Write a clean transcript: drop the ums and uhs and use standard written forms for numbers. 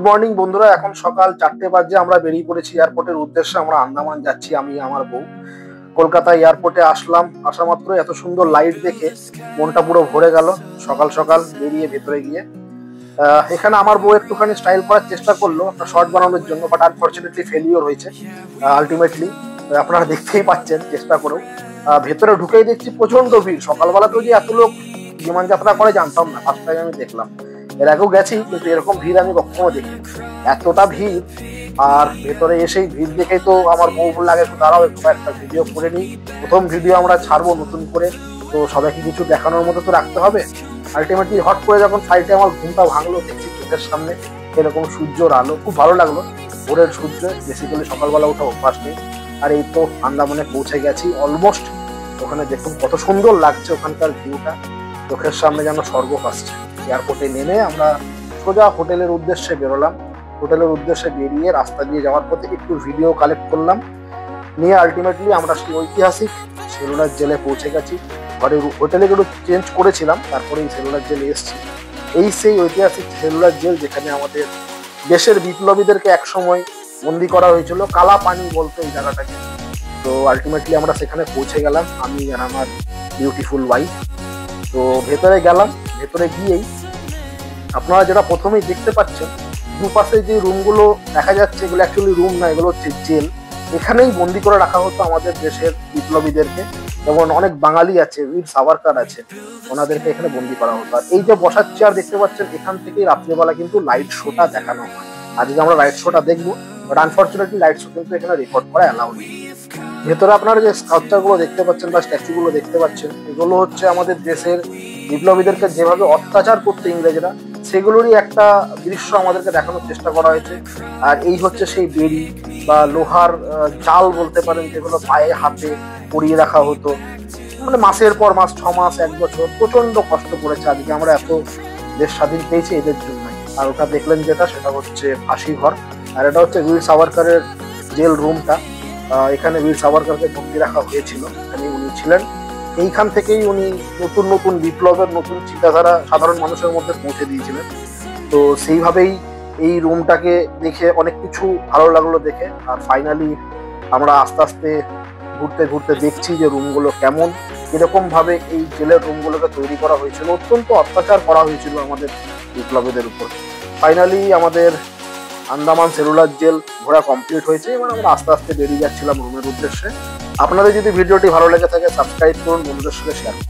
Good morning বন্ধুরা, এখন সকাল 4টে বাজে। আমরা বেরিয়ে পড়েছি এয়ারপোর্টের উদ্দেশ্যে। আমরা আন্দামান যাচ্ছি, আমি আমার বউ। কলকাতা এয়ারপোর্টে আসলাম, আসা মাত্র এত সুন্দর লাইট দেখে মনটা পুরো ভরে গেল। সকাল সকাল বেরিয়ে ভেতরে গিয়ে এখানে আমার বউ একটুখানি স্টাইল করার চেষ্টা করলো একটা শর্ট বানানোর জন্য, বাট আনফর্চুনেটলি ফেলিওর হয়েছে আলটিমেটলি। আপনারা দেখতেই পাচ্ছেন চেষ্টা করেও। ভেতরে ঢুকেই দেখছি প্রচন্ড ভিড়। সকালবেলা তো যে এত লোক বিমান যাত্রা করে জানতাম না, ফার্স্ট টাইম আমি দেখলাম। এর আগেও গেছি কিন্তু এরকম ভিড় আমি কখনো দেখি, এতটা ভিড়। আর ভেতরে এসেই ভিড় দেখেই তো আমার বউ বললে আগে দাঁড়াও একটু একটা ভিডিও করে নিই, প্রথম ভিডিও আমরা ছাড়বো নতুন করে, তো সবাইকে কিছু দেখানোর মতো তো রাখতে হবে। আলটিমেটলি হট করে যখন ফ্লাইটে আমার ঘুমটা ভাঙলো, দেখছি চোখের সামনে এরকম সূর্যর আলো, খুব ভালো লাগলো। ভোরের সূর্য, বেসিক্যালি সকালবেলা ওঠা অভ্যাস নেই। আর এই তো আন্দামানে পৌঁছে গেছি অলমোস্ট। ওখানে দেখুন কত সুন্দর লাগছে ওখানকার ভিউটা, চোখের সামনে যেন স্বর্গ ভাসছে। এয়ারপোর্টে নেমে আমরা সোজা হোটেলের উদ্দেশ্যে বেরোলাম। হোটেলের উদ্দেশ্যে বেরিয়ে রাস্তা দিয়ে যাওয়ার পথে একটু ভিডিও কালেক্ট করলাম, নিয়ে আলটিমেটলি আমরা সেই ঐতিহাসিক সেলুলার জেলে পৌঁছে গেছি। ঘরে হোটেলে একটু চেঞ্জ করেছিলাম, তারপরে এই সেলুলার জেলে এসেছি। এই সেই ঐতিহাসিক সেলুলার জেল যেখানে আমাদের দেশের বিপ্লবীদেরকে একসময় বন্দি করা হয়েছিল, কালা পানি বলতো এই জায়গাটাকে। তো আলটিমেটলি আমরা সেখানে পৌঁছে গেলাম, আমি আর আমার বিউটিফুল ওয়াইফ। তো ভেতরে গেলাম, ভেতরে গিয়েই আপনারা যেটা প্রথমেই দেখতে পাচ্ছেন, দুপাশে যে রুমগুলো দেখা যাচ্ছে এগুলো অ্যাকচুয়ালি রুম না, এগুলো হচ্ছে জেল। এখানেই বন্দি করে রাখা হতো আমাদের দেশের বিপ্লবীদেরকে। যেমন অনেক বাঙালি আছে, বীর সাভারকার আছে, ওনাদেরকে এখানে বন্দি করা হতো। আর এই যে বসার চেয়ার দেখতে পাচ্ছেন, এখান থেকেই রাত্রিবেলা কিন্তু লাইট শোটা দেখানো হয়। আজকে আমরা লাইট শোটা দেখবো, বাট আনফর্চুনেটলি লাইট শো কিন্তু এখানে রেকর্ড করা অ্যালাউ নেই। ভেতরে আপনারা যে স্কাল্পচার গুলো দেখতে পাচ্ছেন বা স্ট্যাচু গুলো দেখতে পাচ্ছেন, এগুলো হচ্ছে আমাদের দেশের বিপ্লবীদেরকে যেভাবে অত্যাচার করতো ইংরেজরা, সেগুলোরই একটা দৃশ্য আমাদেরকে দেখানোর চেষ্টা করা হয়েছে। আর এই হচ্ছে সেই বেড়ি বা লোহার জাল বলতে পারেন, যেগুলো পায়ে হাতে পরিয়ে রাখা হতো। মানে মাসের পর মাস, 6 মাস, 1 বছর প্রচন্ড কষ্ট করেছে। আজকে আমরা এত দেশ স্বাধীন পেয়েছি এদের জন্য। আর ওটা দেখলেন যেটা, সেটা হচ্ছে ফাঁসি ঘর। আর এটা হচ্ছে বীর সাভারকারের জেল রুমটা। এখানে বীর সাভারকারকে বন্দি রাখা হয়েছিল, এখানে উনি ছিলেন। এইখান থেকেই উনি নতুন নতুন বিপ্লবের নতুন চিন্তাধারা সাধারণ মানুষের মধ্যে পৌঁছে দিয়েছিলেন। তো সেইভাবেই এই রুমটাকে দেখে অনেক কিছু ভালো লাগলো দেখে। আর ফাইনালি আমরা আস্তে আস্তে ঘুরতে ঘুরতে দেখছি যে রুমগুলো কেমন, এরকম ভাবে এই জেলের রুমগুলোকে তৈরি করা হয়েছিল। অত্যন্ত অত্যাচার করা হয়েছিল আমাদের বিপ্লবীদের উপর। ফাইনালি আমাদের আন্দামান সেলুলার জেল ঘোরা কমপ্লিট হয়েছে। এবার আমরা আস্তে আস্তে বেরিয়ে যাচ্ছিলাম রুমের উদ্দেশ্যে। আপনাদের যদি ভিডিওটি ভালো লেগে থাকে সাবস্ক্রাইব করুন, বন্ধুদের সঙ্গে শেয়ার করুন।